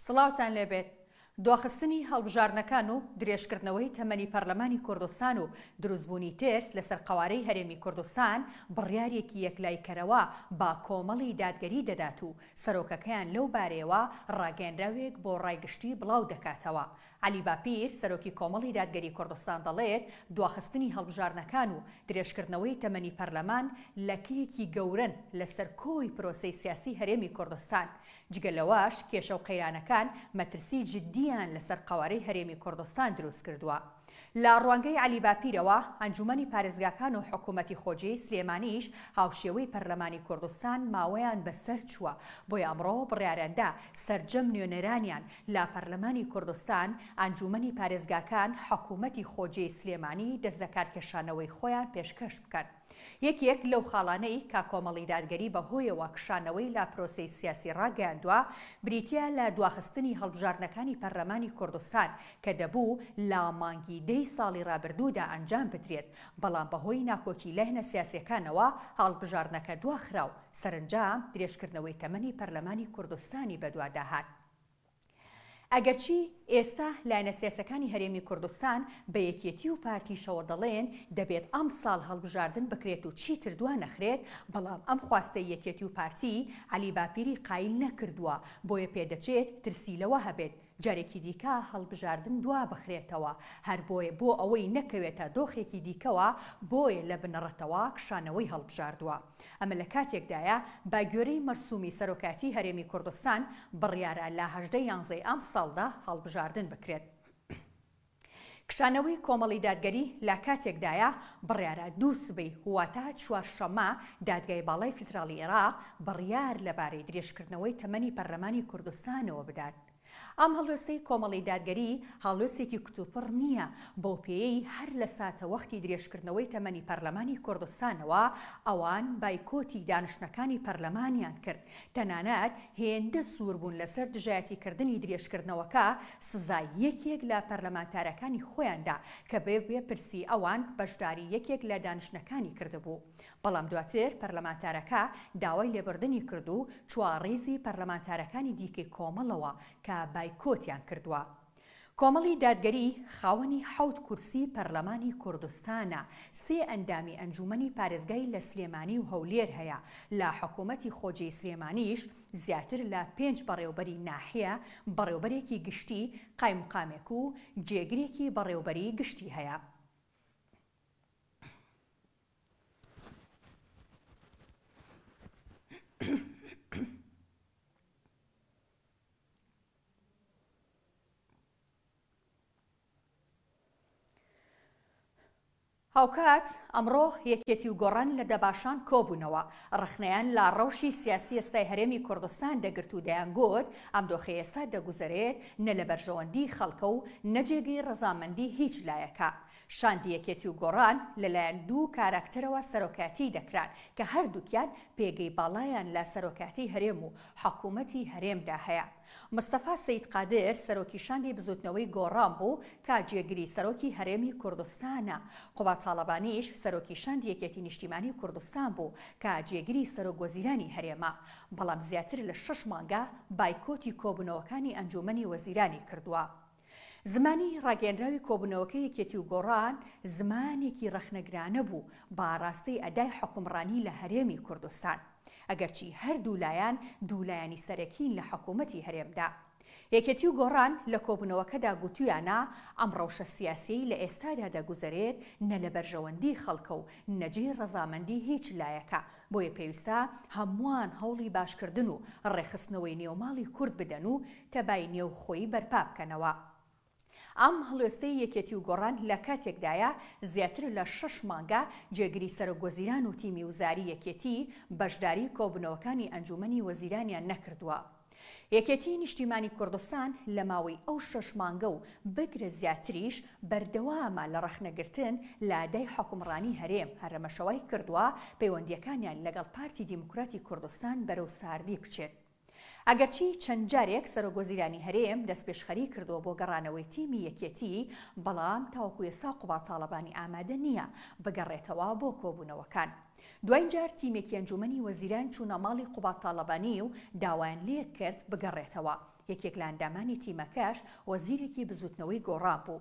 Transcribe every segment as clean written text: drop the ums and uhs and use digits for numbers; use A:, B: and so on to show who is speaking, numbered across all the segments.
A: سڵاوتان لێبێت. دواخستنی هەڵبژاردنەکان و درێژکردنەوەی تەمەنی پەرلەمانی کوردستان و دروستبوونی ترس لەسەر قەوارەی هەرێمی کوردستان بڕیارێکی یەکلایکەرەوە با کۆمەڵی دادگەری دەدات و سەرۆکەکەیان لەو بارەیەوە ڕاگەیەنراوێک بۆ ڕایگشتی بڵاو دەکاتەوە. علی باپیر سەرۆکی کۆمەڵی دادگەری کوردستان دەڵێت دواخستنی هەڵبژاردنەکان و درێژکردنەوەی تەمەنی پەرلەمان لەکەیەکی گەورن لەسەر کۆی پرۆسەی سیاسی هەرێمی کوردستان. جگەلەوەش کێشە و قەیرانەکان مەترسی جدیان لەسەر قەوارەی هەرێمی کوردستان دروست کردووە. لە ڕوانگەی علی باپیرەوە ئەنجومەنی پارێزگاکان و حکوومەتی خۆجێی سلێمانیش هاوشێوەی پەرلەمانی کوردستان ماوەیان بەسەر چووە، بۆی ئەمڕۆ بڕیارەندا سەرجەم نوێنەرانیان لە پەرلەمانی کوردستان ئەنجومەنی پارێزگاکان حکوومەتی خۆجێی سلێمانی دەست لە کارکێشانەوەی خۆیان پێشکەش بکەن. یەکێک لەو خاڵانەی کا کۆمەڵی دادگەری بەهۆیەوە کشانەوەی لا پرۆسەی سیاسی ڕاگەیاندووە بریتیا لە دواخستنی هەڵبژاردنەکانی پەرلەمانی کوردستان کە دەبوو لە مانگی 10 ساڵی ڕابردوودا ئەنجام بدرێت، بەڵام بەهۆی ناکۆکی لەهنە سیاسیەکانەوە هەڵبژاردنەکە دواخراو، سەرنجام درێژکردنەوەی تەمەنی پەرلەمانی کوردستانی بەدواداهات. ئەگەرچی ئێستا لایەنە سیاسەکانی هەرێمی کوردستان بە یەکێتی و پارتیشەوە دەڵێن دەبێت ئەم ساڵ هەڵبژاردن بکرێت و چیتر دوا نەخرێت، بەڵام ئەم خواستەی یەکێتی و پارتی علی باپیری قایل نەکردووە، بۆیە پێدەچێت ترسی لەوە هەبێت جارێکی دیکە هەڵبژاردن دوا بخرێتەوە، هەر بۆیە بۆ ئەوەی نەکەوێتە دۆخێکی دیکەوە بۆیە لە بنەڕەتەوە کشانەوەی هەڵبژاردووە. ئەمە لە کاتێکدایە با گوێرەی مەرسومی سەرۆکاتی هەرێمی کوردستان بڕیارە لە 18 یانزەی ئەم ساڵدا هەڵبژاردن بکرێت. کشانەوەی کۆمەڵی دادگەری لە کاتێکدایە بڕیارە دووسبەی واتە چوارشەممە دادگای باڵای فیدراڵی عێراق بڕیار لەبارەی درێژکردنەوەی تەمەنی پەرلەمانی کوردستانەوە بدات. ئەم هەڵوێستەی کۆمەڵی دادگەری هەڵوێستێکی کتوپڕ نییە، بۆ پێی هەر لە ساتە وەختی درێژکردنەوەی تەمەنی پەرلەمانی کوردستانەوە ئەوان بایکۆتی دانیشتنەکانی پەرلەمانیان کرد، تەنانەت هێندە سوور بوون لەسەر دژایەتیکردنی درێژکردنەوەکە سزای یەکێک لە پەرلەمانتارەکانی خۆیاندا کە بێ پرسی ئەوان بەشداری یەکێک لە دانیشتنەکانی کردبوو. بەڵام دواتر پەرلەمانتارەکە داوای لێبوردنی کرد و چوارڕێزی پەرلەمانتارەکانی دیکەی کۆمەڵەوە کە بایکۆتیان کردووە. کۆمەڵی دادگەری خاوەنی 7 کورسی پەرلەمانی کوردستانە، 3 ئەندامی ئەنجومەنی پارێزگای لە سلێمانی و هەولێر هەیە، لە حکوومەتی خۆجێی سلێمانیش زیاتر لە 5 بەڕێوەبەری ناحیە بەڕێوەبەرێکی گشتی قایمقامێک و جێگرێکی بەڕێوەبەری گشتی هەیە. هاوکات ئەمڕۆ یەکێتی و گۆڕان لە دەباشان کۆبوونەوە، ڕخنەیان لە ڕەوشی سیاسی ئێستای هەرێمی کوردستان دەگرت و دەیانگوت ئەم دۆخی ئێستا دەگوزارێت نە لە بەرژەوەندی خەڵکە و نەجێگەی ڕەزامەندی هیچ لایەکە. شاندی یەکێتی و گۆڕان لەلایەن دوو کاراکتەرەوە سەرۆکاتی دەکران کە هەردووکیان پێگەی باڵایان لە سەرۆکاتی هەرێم و حکوومەتی هەرێمدا هەیە. مستەفا سەید قادر سەرۆکی شاندی بزوتنەوەی گۆڕان بوو کە جێگری سەرۆکی هەرێمی کوردستانە. قوبا تاڵەبانیش سەرۆکی شاندی یەکێتی نیشتیمانی کوردستان بوو کە جێگری سەرۆکوەزیرانی هەرێمە، بەڵام زیاتر لە 6 مانگە بایکۆتی کۆبوونەوەکانی ئەنجومەنی وەزیرانی کردووە. زمانی ڕاگەیەنراوی کۆبوونەوەکە یەکێتی و گۆڕان زمانێکی ڕەخنەگرانە بوو بە ڕاستی ئەدای حکومڕانی لە هەرێمی کوردستان، ئەگەرچی هەردوو لایەن دوولایانی سەرەکین لە حکوومەتی هەرێمدا. یەکێتی و گۆڕان لە کۆبوونەوەکەدا گوتویانە ئەم ڕەوشە سیاسی لە ئێستادا دەگوزارێت نە لە بەرژەوەندی خەڵکە و نەجێی ڕەزامەندی هیچ لایەکە، بۆیە پێویستە هەمووان هەوڵی باشکردن و ڕێخستنەوەی نێوماڵی کورد بدەن و تەبای نێوخۆیی بەرپا بکەنەوە. ئەم هەڵوێستەی یەکێتی و گۆڕان لە کاتێکدایە زیاتر لە 6 مانگە جێگری سەرۆکوەزیران و تیمی وزاری یەکێتی بەشداری کۆبوونەوەکانی ئەنجومەنی وەزیرانیان نەکردووە. یەکێتی نیشتیمانی کوردستان لە ماوەی ئەو 6 مانگە و بگرە زیاتریش بەردەوامە لە ڕەخنەگرتن لادای حکومڕانی هەرێم، هەرەمەشەوای کردووە پەیوەندیەکانیان لەگەڵ پارتی دیموکراتی کوردستان بەرەو ساردی بچێت. ئەگەرچی چەند جارێک سەرۆکوەزیرانی هەرێم دەست پێشخەری کردووە بۆ گەڕانەوەی تیمی یەکێتی، بەڵام تاوەکو ئێستا قوبا تاڵەبانی ئامادە نییە بگەڕێتەوە بۆ کۆبوونەوەکان. دوای جار تیمێکی ئەنجومەنی وەزیران چوونە ماڵی قوبات تاڵەبانی و داوایان لێ کرد بگەڕێتەوە. یەکێک لە ئەندامانی تیمەکەش وەزیرێکی بزوتنەوەی گۆڕان بوو.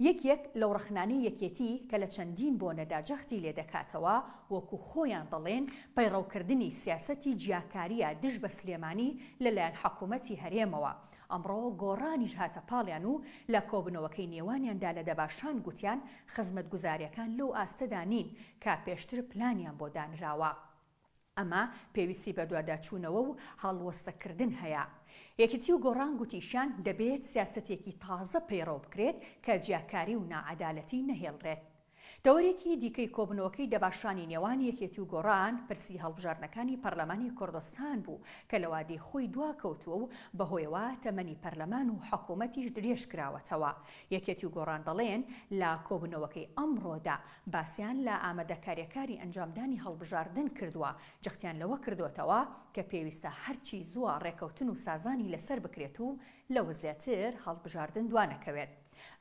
A: یەکێک لەو ڕەخنانەی یەکێتی کە لە چەندین بۆنەدا جەختی لێ دەکاتەوە وەکو خۆیان دەڵێن پەیڕەوکردنی سیاسەتی جیاکاریە دژ بە سلێمانی لەلایەن حکوومەتی هەرێمەوە. ئەمڕۆ گۆڕانیش هاتە پاڵیان و لە کۆبنەوەکەی نێوانیاندا لە دەباشان گوتیان خزمەتگوزاریەکان لەو ئاستەدا نین کە پێشتر پلانیان بۆ دانراوە. ئەمە پێویستی بە دوواداچوونەوە و هەڵوەستەکردن هەیە. یەکێتی و گۆڕان گوتیشان دەبێت سیاسەتێکی تازە پەیڕەو بکرێت کە جیاکاری و نائەدالەتی نەهێڵڕێت. دەوەرێکی دیکەی کۆبنەوەکەی دەباشانی نێوان یەکێتی و گۆڕان پرسی هەڵبژاردنەکانی پەرلەمانی کوردستان بوو کە لە وادەی خۆی دواکەوتووە و بەهۆیەوە تەمەنی پەرلەمان و حکوومەتیش درێژ کراوەتەوە. یەکێتی و گۆڕان دەڵێن لە کۆبنەوەکەی ئەمڕۆدا باسییان لە ئامادەکاریەکاری ئەنجامدانی هەڵبژاردن کردووە، جەختیان لەوە کردوتەوە کە پێویستە هەرچی زووە ڕێکەوتن و سازانی لەسەر بکرێت و لەوە زیاتر هەڵبژاردن دوانەکەوێت.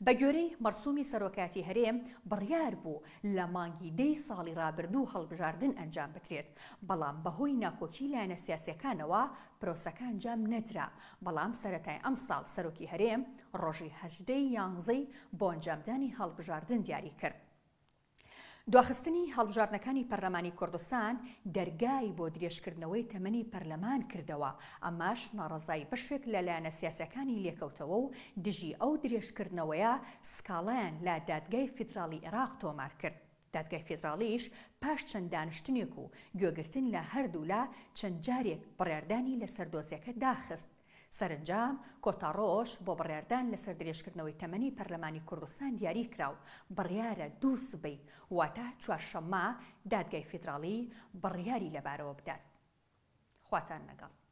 A: بە گوێرەی مەرسومی سەرۆکاتی هەرێم بڕیار بوو لە مانگی 10 ساڵی ڕابردوو هەڵبژاردن ئەنجام بکرێت، بەڵام بەهۆی ناکۆکی لایەنە سیاسیەکانەوە پرۆسەکە ئەنجام نەدرا. بەڵام سەرەتای ئەم ساڵ سەرۆکی هەرێم ڕۆژی 18 یانزەی بۆ ئەنجامدانی هەڵبژاردن دیاری کرد. دواخستنی هەڵبژاردنەکانی پەرلەمانی کوردستان دەرگای بۆ درێژکردنەوەی تەمەنی پەرلەمان کردەوە. ئەماش ناڕەزای بەشێک لە لایەنە سیاسیەکانی لێکەوتەوە و دژی ئەو درێژکردنەوەیە سکاڵایان لە دادگای فیدراڵی عێراق تۆمار کرد. دادگای فیدراڵیش پاش چەند دانیشتنێک و گوێگرتن لە هەردوو لە چەند جارێک بڕیاردانی لەسەر دۆزیەکە داخست. سەرنجام کۆتاڕۆژ بۆ بڕیاردان لەسەر درێژکردنەوەی تەمەنی پەرلەمانی کوردستان دیاری کراو. بڕیارە 2 سبەی واتە چوارشەممە دادگای فیدراڵی بڕیاری لەبارەوە بدات. خواتان لەگەڵ.